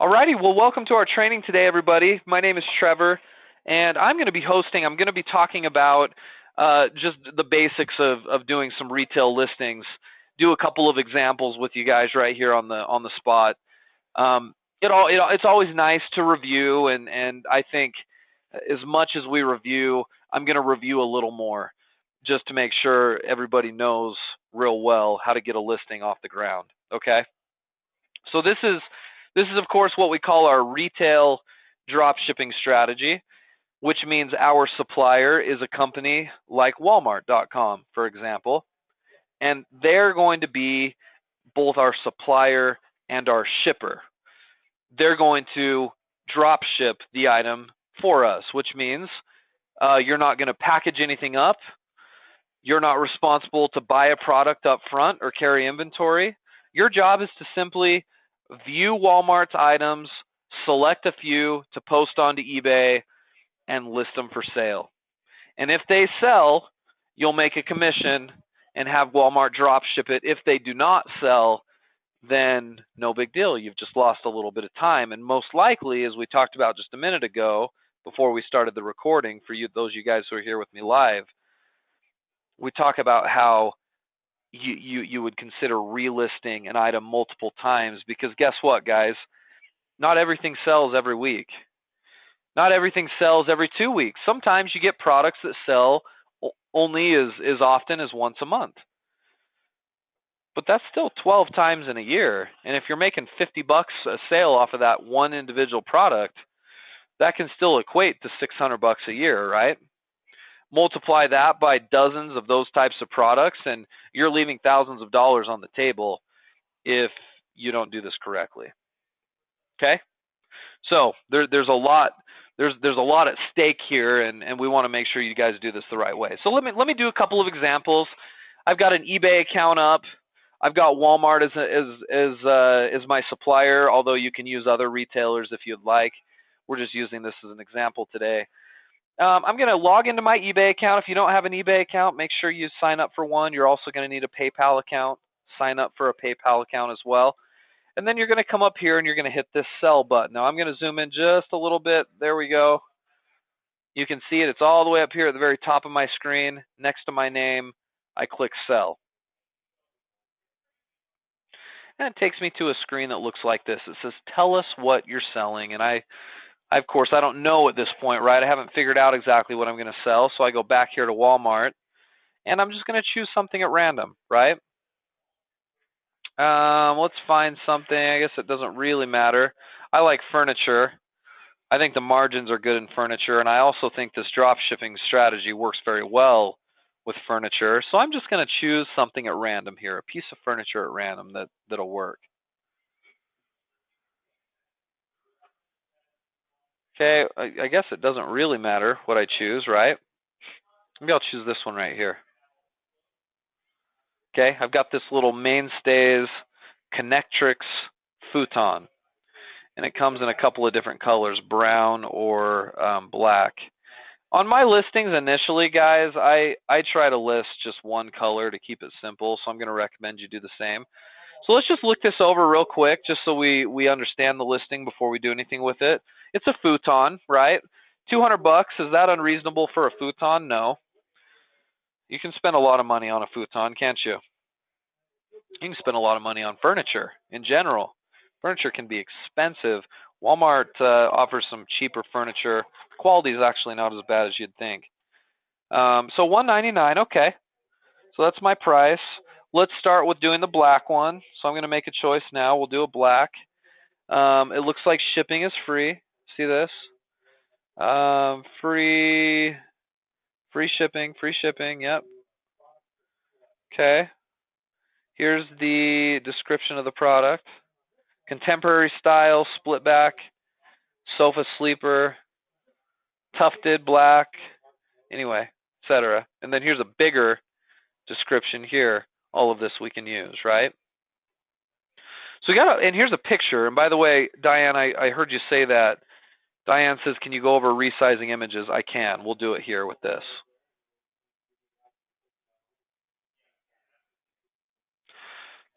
Alrighty, well, welcome to our training today, everybody. My name is Trevor, and I'm going to be hosting. I'm going to be talking about just the basics of doing some retail listings. Do a couple of examples with you guys right here on the spot. It's always nice to review, and I think as much as we review, I'm going to review a little more, just to make sure everybody knows real well how to get a listing off the ground. Okay, so this is of course what we call our retail drop shipping strategy, which means our supplier is a company like Walmart.com, for example, and they're going to be both our supplier and our shipper. They're going to drop ship the item for us, which means you're not going to package anything up. You're not responsible to buy a product up front or carry inventory. Your job is to simply view Walmart's items, select a few to post onto eBay, and list them for sale. And if they sell, you'll make a commission and have Walmart drop ship it. If they do not sell, then no big deal. You've just lost a little bit of time. And most likely, as we talked about just a minute ago, before we started the recording, for you, those of you guys who are here with me live, we talk about how you would consider relisting an item multiple times, because guess what, guys? Not everything sells every week. Not everything sells every 2 weeks. Sometimes you get products that sell only as often as once a month. But that's still 12 times in a year. And if you're making $50 a sale off of that one individual product, that can still equate to $600 a year, right? Multiply that by dozens of those types of products, and you're leaving thousands of dollars on the table if you don't do this correctly. Okay? So there's a lot at stake here, and we want to make sure you guys do this the right way. So let me do a couple of examples. I've got an eBay account up. I've got Walmart as my supplier, although you can use other retailers if you'd like. We're just using this as an example today. I'm going to log into my eBay account. If you don't have an eBay account, make sure you sign up for one. You're also going to need a PayPal account. Sign up for a PayPal account as well. And then you're going to come up here and you're going to hit this sell button. Now I'm going to zoom in just a little bit. There we go. You can see it. It's all the way up here at the very top of my screen, next to my name. I click sell. And it takes me to a screen that looks like this. It says, tell us what you're selling. And of course, I don't know at this point, right? I haven't figured out exactly what I'm going to sell. So I go back here to Walmart, and I'm just going to choose something at random, right? Let's find something. I guess it doesn't really matter. I like furniture. I think the margins are good in furniture, and I also think this drop shipping strategy works very well with furniture. So I'm just going to choose something at random here, a piece of furniture at random that'll work. Okay, I guess it doesn't really matter what I choose, right? Maybe I'll choose this one right here. Okay, I've got this little Mainstays Connectrix futon, and it comes in a couple of different colors, brown or black. On my listings initially, guys, I try to list just one color to keep it simple, so I'm going to recommend you do the same. So let's just look this over real quick, just so we understand the listing before we do anything with it. It's a futon, right? $200, is that unreasonable for a futon? No. You can spend a lot of money on a futon, can't you? You can spend a lot of money on furniture in general. Furniture can be expensive. Walmart offers some cheaper furniture. Quality is actually not as bad as you'd think. So $199, okay. So that's my price. Let's start with doing the black one. So I'm going to make a choice now. We'll do a black. It looks like shipping is free. See this? Free shipping, yep. Okay. Here's the description of the product. Contemporary style, split back, sofa sleeper, tufted black, anyway, etc. And then here's a bigger description here. All of this we can use, right? So and here's a picture. And by the way, Diane, I heard you say that. Diane says, can you go over resizing images? I can. We'll do it here with this.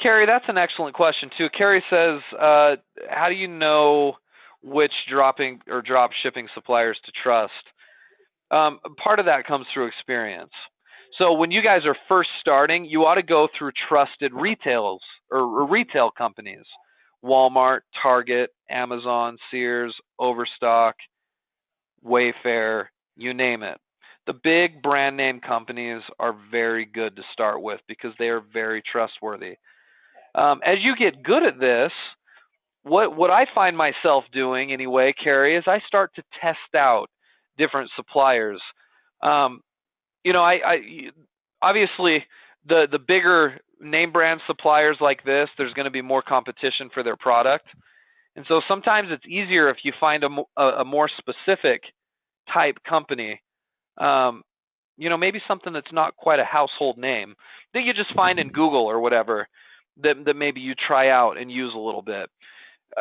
Carrie, that's an excellent question too. Carrie says, how do you know which drop shipping suppliers to trust? Part of that comes through experience. So when you guys are first starting, you ought to go through trusted retails or retail companies: Walmart, Target, Amazon, Sears, Overstock, Wayfair, you name it. The big brand name companies are very good to start with because they are very trustworthy. As you get good at this, what I find myself doing anyway, Carrie, is I start to test out different suppliers. Um, I obviously the bigger name brand suppliers like this, there's going to be more competition for their product, and so sometimes it's easier if you find a more specific type company. Um, maybe something that's not quite a household name that you just find in Google or whatever that maybe you try out and use a little bit.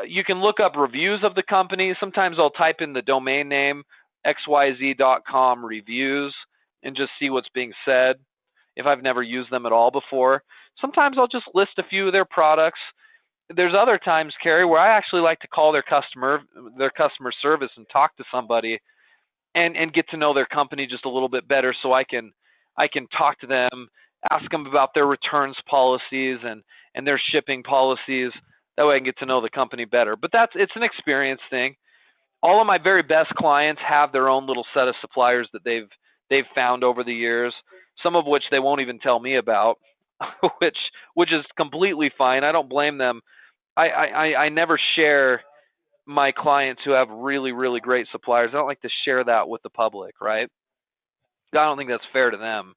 You can look up reviews of the company. Sometimes I'll type in the domain name xyz.com reviews and just see what's being said if I've never used them at all before. Sometimes I'll just list a few of their products. There's other times, Carrie, where I actually like to call their customer service and talk to somebody and get to know their company just a little bit better, so I can talk to them, ask them about their returns policies and their shipping policies. That way I can get to know the company better. But it's an experience thing. All of my very best clients have their own little set of suppliers that they've found over the years, some of which they won't even tell me about, which is completely fine. I don't blame them. I never share my clients who have really, really great suppliers. I don't like to share that with the public, right? I don't think that's fair to them.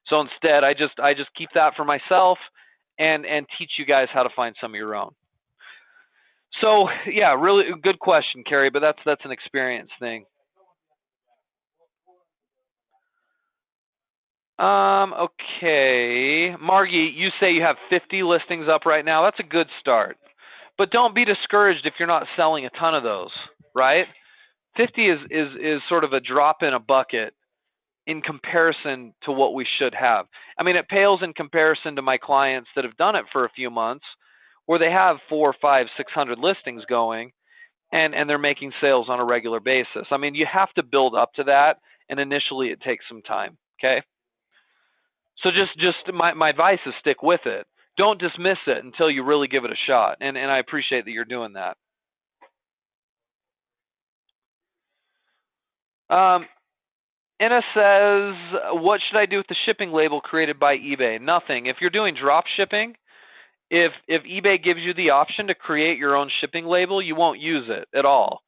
So instead, I just keep that for myself and teach you guys how to find some of your own. So yeah, really good question, Carrie, but that's an experience thing. Okay, Margie, you say you have 50 listings up right now. That's a good start, but don't be discouraged if you're not selling a ton of those, right? 50 is sort of a drop in a bucket in comparison to what we should have. I mean, it pales in comparison to my clients that have done it for a few months, where they have 4, 5, 600 listings going, and they're making sales on a regular basis. I mean, you have to build up to that, and initially it takes some time. Okay, so just my advice is stick with it. Don't dismiss it until you really give it a shot, and I appreciate that you're doing that. Anna says, what should I do with the shipping label created by eBay? Nothing. If you're doing drop shipping, if eBay gives you the option to create your own shipping label, you won't use it at all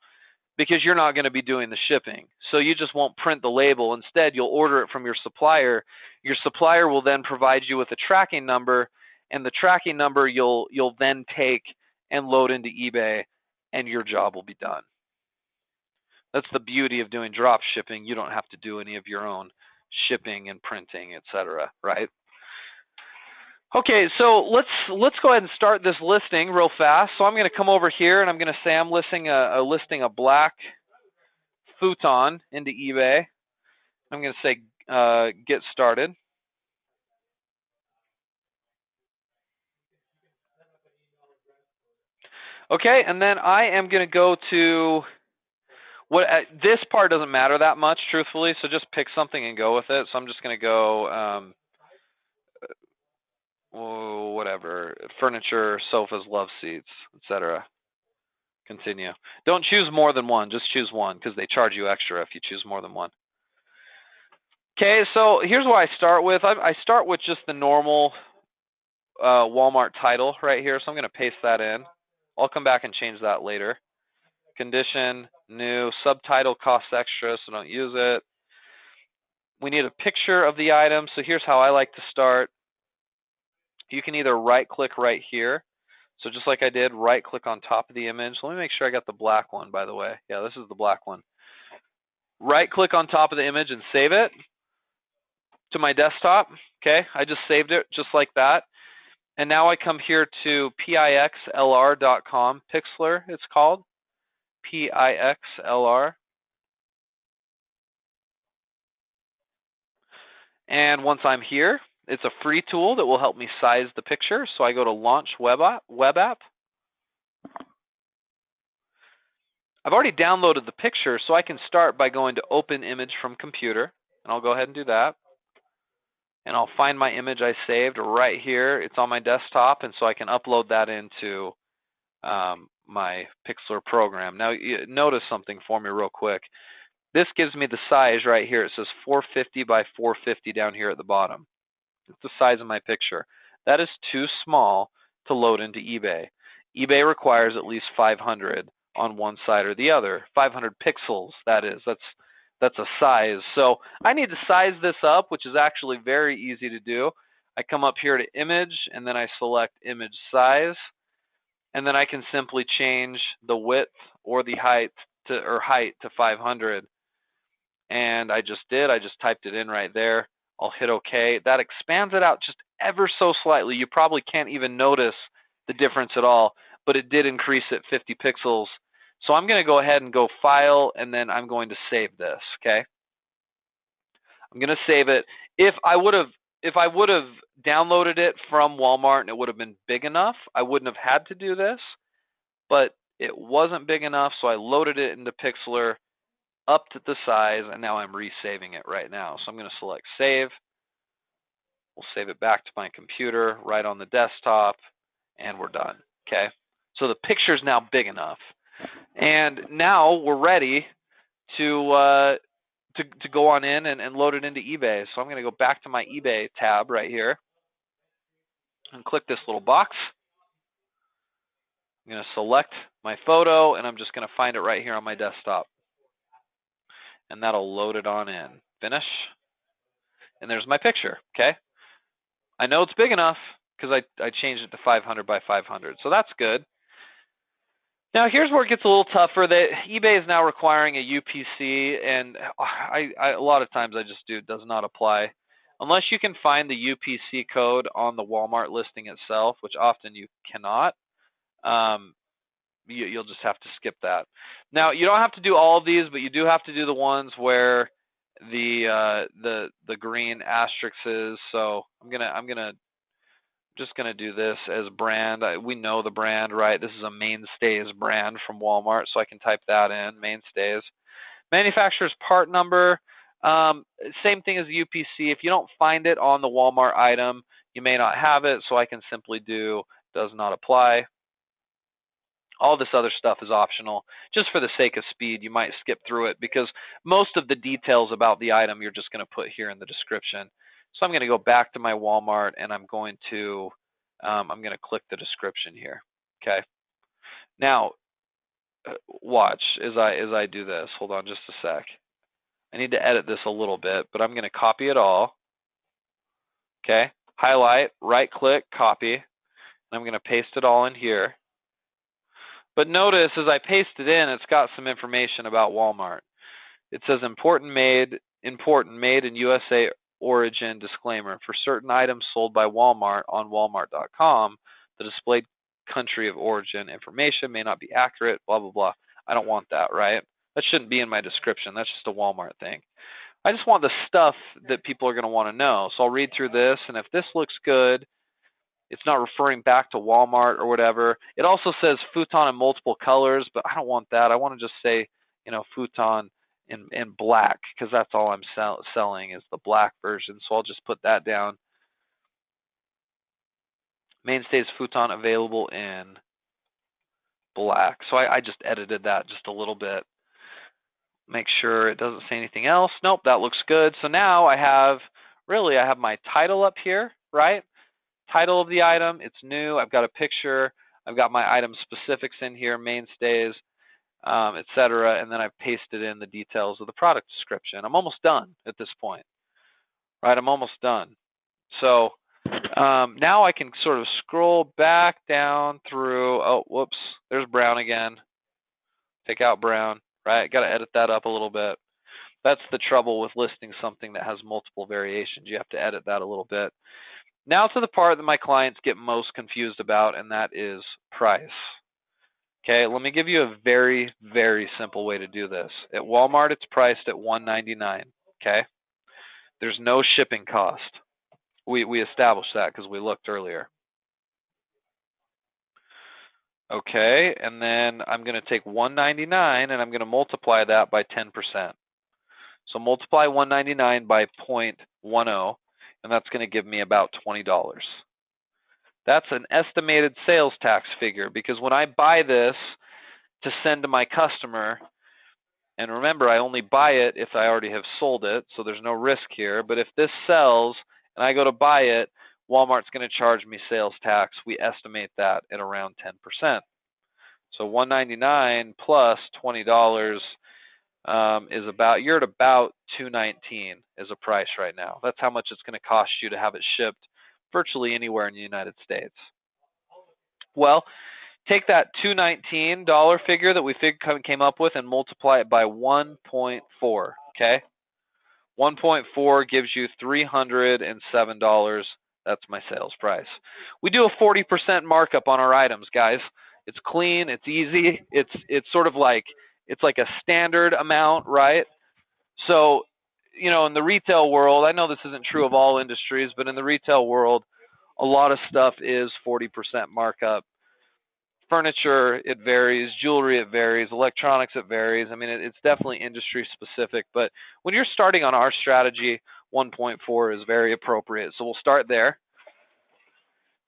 because you're not going to be doing the shipping. So you just won't print the label. Instead, you'll order it from your supplier. Your supplier will then provide you with a tracking number, and the tracking number you'll then take and load into eBay, and your job will be done. That's the beauty of doing drop shipping. You don't have to do any of your own shipping and printing, etc., right? Okay, so let's go ahead and start this listing real fast. So I'm going to come over here and I'm going to say I'm listing a black futon into eBay. I'm going to say get started. Okay, and then I am going to go to this part doesn't matter that much, truthfully. So just pick something and go with it. So I'm just going to go whatever, furniture, sofas, love seats, etc. Continue. Don't choose more than one. Just choose one because they charge you extra if you choose more than one. Okay, so here's what I start with. I start with just the normal Walmart title right here. So I'm going to paste that in. I'll come back and change that later. Condition, new, subtitle costs extra, so don't use it. We need a picture of the item. So here's how I like to start. You can either right-click right here. So just like I did, right-click on top of the image. Let me make sure I got the black one, by the way. Yeah, this is the black one. Right-click on top of the image and save it to my desktop. Okay, I just saved it just like that. And now I come here to pixlr.com, Pixlr it's called, Pixlr. And once I'm here, It's a free tool that will help me size the picture. So I go to Launch Web App. I've already downloaded the picture, so I can start by going to Open Image from Computer, and I'll go ahead and do that. And I'll find my image I saved right here. It's on my desktop, and so I can upload that into my Pixlr program. Now, notice something for me real quick. This gives me the size right here. It says 450 by 450 down here at the bottom. It's the size of my picture. That is too small to load into eBay. eBay requires at least 500 on one side or the other. 500 pixels, that is. That's a size. So I need to size this up, which is actually very easy to do. I come up here to Image, and then I select Image Size. And then I can simply change the width or the height to 500. And I just did. I just typed it in right there. I'll hit OK. That expands it out just ever so slightly. You probably can't even notice the difference at all, but it did increase it 50 pixels. So I'm going to go ahead and go File, and then I'm going to save this. Okay. I'm going to save it. If I would have downloaded it from Walmart and it would have been big enough, I wouldn't have had to do this, but it wasn't big enough, so I loaded it into Pixlr, up to the size, and now I'm resaving it right now. So I'm going to select Save. We'll save it back to my computer right on the desktop, and we're done. Okay. So the picture's now big enough, and now we're ready to go on in and load it into eBay. So I'm going to go back to my eBay tab right here and click this little box. I'm going to select my photo, and I'm just going to find it right here on my desktop. And that'll load it on in. Finish. And there's my picture. Okay. I know it's big enough because I changed it to 500 by 500. So that's good. Now here's where it gets a little tougher. That eBay is now requiring a UPC, and a lot of times I just do. It does not apply unless you can find the UPC code on the Walmart listing itself, which often you cannot. You'll just have to skip that. Now you don't have to do all of these, but you do have to do the ones where the green asterisk is. So I'm just gonna do this as brand. We know the brand, right? This is a Mainstays brand from Walmart, so I can type that in. Mainstays. Manufacturer's part number. Same thing as the UPC. If you don't find it on the Walmart item, you may not have it, so I can simply do does not apply. All this other stuff is optional. Just for the sake of speed, you might skip through it because most of the details about the item you're just going to put here in the description. So I'm going to go back to my Walmart, and I'm going to click the description here. Okay. Now, watch as I do this. Hold on just a sec. I need to edit this a little bit, but I'm going to copy it all. Okay. Highlight, right-click, copy, and I'm going to paste it all in here. But notice as I paste it in, it's got some information about Walmart. It says important made in USA origin disclaimer. For certain items sold by Walmart on walmart.com, the displayed country of origin information may not be accurate, blah, blah, blah. I don't want that, right? That shouldn't be in my description. That's just a Walmart thing. I just want the stuff that people are going to want to know. So I'll read through this, and if this looks good, it's not referring back to Walmart or whatever. It also says futon in multiple colors, but I don't want that. I want to just say, futon in black, because that's all I'm selling is the black version. So I'll just put that down. Mainstays futon available in black. So I just edited that just a little bit. Make sure it doesn't say anything else. Nope, that looks good. So now I have my title up here, right? Title of the item, it's new. I've got a picture. I've got my item specifics in here, Mainstays, etc. And then I've pasted in the details of the product description. I'm almost done at this point, right? I'm almost done. So now I can sort of scroll back down through. Oh, whoops, there's brown again. Take out brown, right? Got to edit that up a little bit. That's the trouble with listing something that has multiple variations. You have to edit that a little bit. Now to the part that my clients get most confused about, and that is price. Okay, let me give you a very, very simple way to do this. At Walmart, it's priced at $1.99. Okay, there's no shipping cost. We established that because we looked earlier. Okay, and then I'm going to take 199 and I'm going to multiply that by 10%. So multiply 199 by 0.10, and that's going to give me about $20. That's an estimated sales tax figure, because when I buy this to send to my customer, and remember, I only buy it if I already have sold it, so there's no risk here. But if this sells and I go to buy it, Walmart's going to charge me sales tax. We estimate that at around 10%. So $199 plus $20 is about, you're at about $219 as a price right now. That's how much it's going to cost you to have it shipped virtually anywhere in the United States. Well, take that $219 figure that we came up with and multiply it by 1.4, okay? 1.4 gives you $307. That's my sales price. We do a 40% markup on our items, guys. It's clean, it's easy, it's sort of like, it's like a standard amount, right? So, you know, in the retail world, I know this isn't true of all industries, but in the retail world, a lot of stuff is 40% markup. Furniture, it varies. Jewelry, it varies. Electronics, it varies. I mean, it's definitely industry specific. But when you're starting on our strategy, 1.4 is very appropriate. So we'll start there.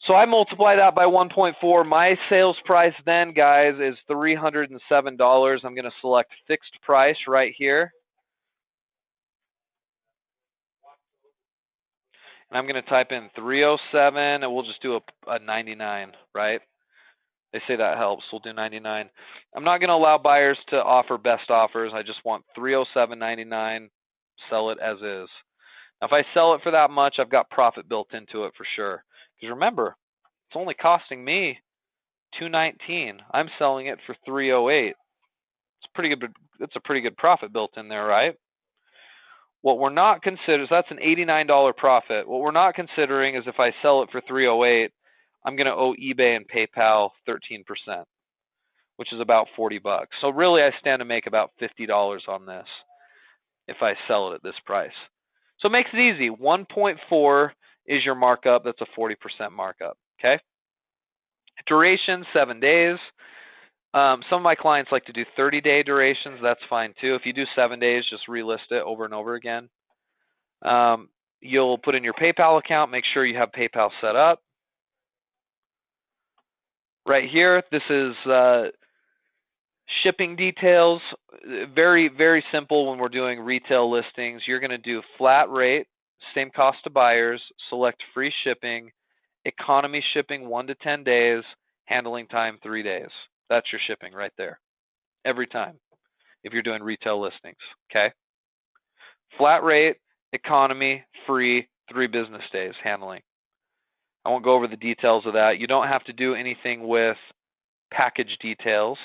So I multiply that by 1.4. My sales price then, guys, is $307. I'm going to select fixed price right here. And I'm going to type in 307, and we'll just do a 99, right? They say that helps. We'll do 99. I'm not going to allow buyers to offer best offers. I just want 307.99. Sell it as is. Now, if I sell it for that much, I've got profit built into it for sure. Because remember, it's only costing me $219. I'm selling it for $308. It's pretty good. It's a pretty good profit built in there, right? What we're not considering, so that's an $89 profit. What we're not considering is if I sell it for $308, I'm going to owe eBay and PayPal 13%, which is about $40. So really, I stand to make about $50 on this if I sell it at this price. So it makes it easy. 1.4 is your markup. That's a 40% markup. Okay. Duration 7 days. Some of my clients like to do 30-day durations. That's fine too. If you do 7 days, just relist it over and over again. You'll put in your PayPal account. Make sure you have PayPal set up. Right here, this is shipping details. Very, very simple when we're doing retail listings. You're going to do flat rate, same cost to buyers, select free shipping, economy shipping 1 to 10 days, handling time 3 days. That's your shipping right there, every time, if you're doing retail listings, okay? Flat rate, economy, free, 3 business days handling. I won't go over the details of that. You don't have to do anything with package details,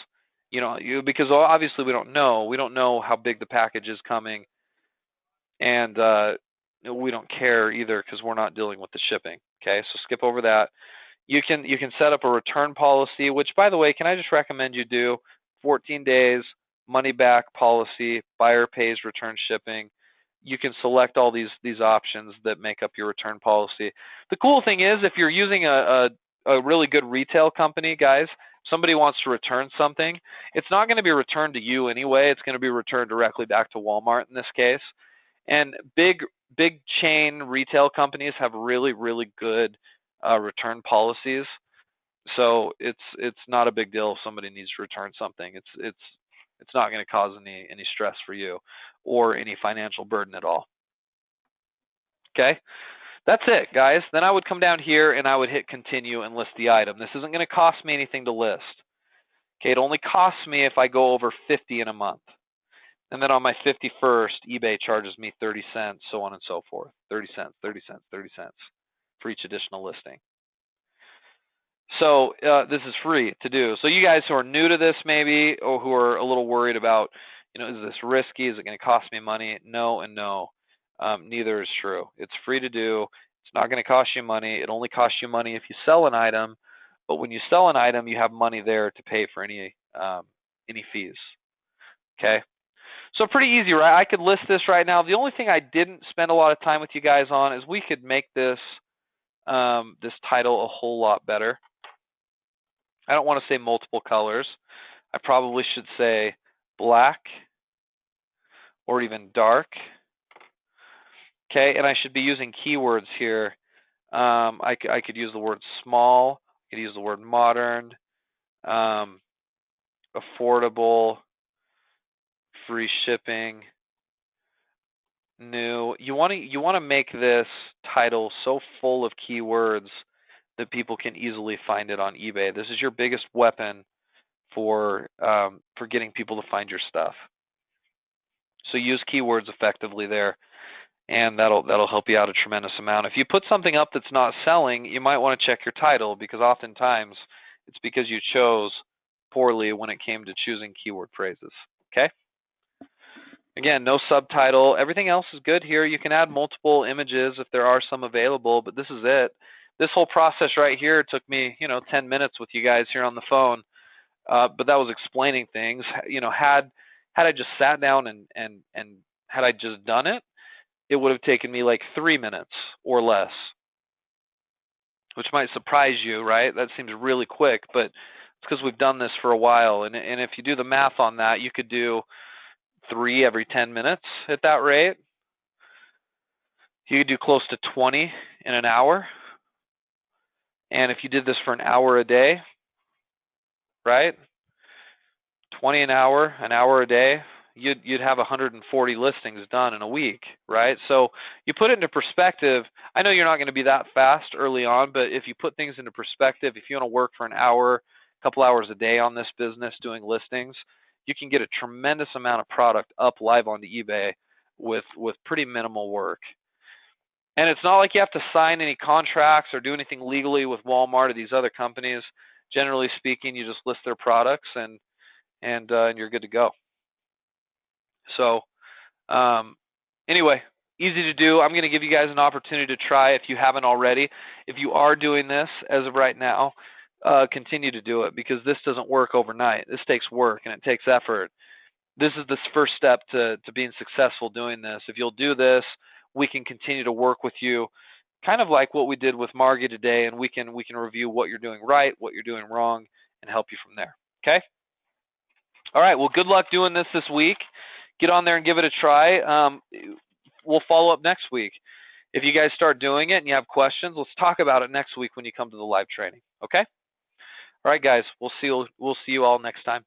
you know, because obviously we don't know. We don't know how big the package is coming, and we don't care either because we're not dealing with the shipping. Okay, so skip over that. You can set up a return policy, which, by the way, can I just recommend you do 14 days money back policy, buyer pays return shipping. You can select all these options that make up your return policy. The cool thing is, if you're using a really good retail company, guys, somebody wants to return something, it's not going to be returned to you anyway. It's going to be returned directly back to Walmart in this case. And big chain retail companies have really, really good return policies. So it's not a big deal if somebody needs to return something. It's not going to cause any stress for you or any financial burden at all. Okay, that's it, guys. Then I would come down here and I would hit continue and list the item. This isn't going to cost me anything to list. Okay, it only costs me if I go over 50 in a month. And then on my 51st, eBay charges me 30 cents, so on and so forth. 30 cents, 30 cents, 30 cents for each additional listing. So this is free to do. So you guys who are new to this maybe, or who are a little worried about, is this risky? Is it going to cost me money? No and no. Neither is true. It's free to do. It's not going to cost you money. It only costs you money if you sell an item. But when you sell an item, you have money there to pay for any fees. Okay. So pretty easy, right? I could list this right now. The only thing I didn't spend a lot of time with you guys on is we could make this this title a whole lot better. I don't want to say multiple colors. I probably should say black or even dark. Okay, and I should be using keywords here. I could use the word small. I could use the word modern, affordable, free shipping, new. You want to make this title so full of keywords that people can easily find it on eBay. This is your biggest weapon for getting people to find your stuff. So use keywords effectively there, and that'll help you out a tremendous amount. If you put something up that's not selling, you might want to check your title, because oftentimes it's because you chose poorly when it came to choosing keyword phrases. Okay? Again, no subtitle. Everything else is good here. You can add multiple images if there are some available, but this is it. This whole process right here took me, 10 minutes with you guys here on the phone, but that was explaining things. Had I just sat down and had I just done it, it would have taken me like 3 minutes or less, which might surprise you, right? That seems really quick, but it's because we've done this for a while. And if you do the math on that, you could do 3 every 10 minutes at that rate. You could do close to 20 in an hour. And if you did this for an hour a day, right? 20 an hour a day, you'd have 140 listings done in a week, right? So you put it into perspective. I know you're not going to be that fast early on, but if you put things into perspective, if you want to work for an hour, a couple hours a day on this business doing listings, you can get a tremendous amount of product up live onto eBay with pretty minimal work. And it's not like you have to sign any contracts or do anything legally with Walmart or these other companies. Generally speaking, you just list their products and you're good to go. So anyway, easy to do. I'm going to give you guys an opportunity to try if you haven't already. If you are doing this as of right now, continue to do it, because this doesn't work overnight. This takes work and it takes effort. This is the first step to being successful doing this. If you'll do this, we can continue to work with you, kind of like what we did with Margie today, and we can review what you're doing right, what you're doing wrong, and help you from there. Okay? All right. Well, good luck doing this week. Get on there and give it a try. We'll follow up next week. If you guys start doing it and you have questions, let's talk about it next week when you come to the live training. Okay? All right, guys. We'll see you all next time.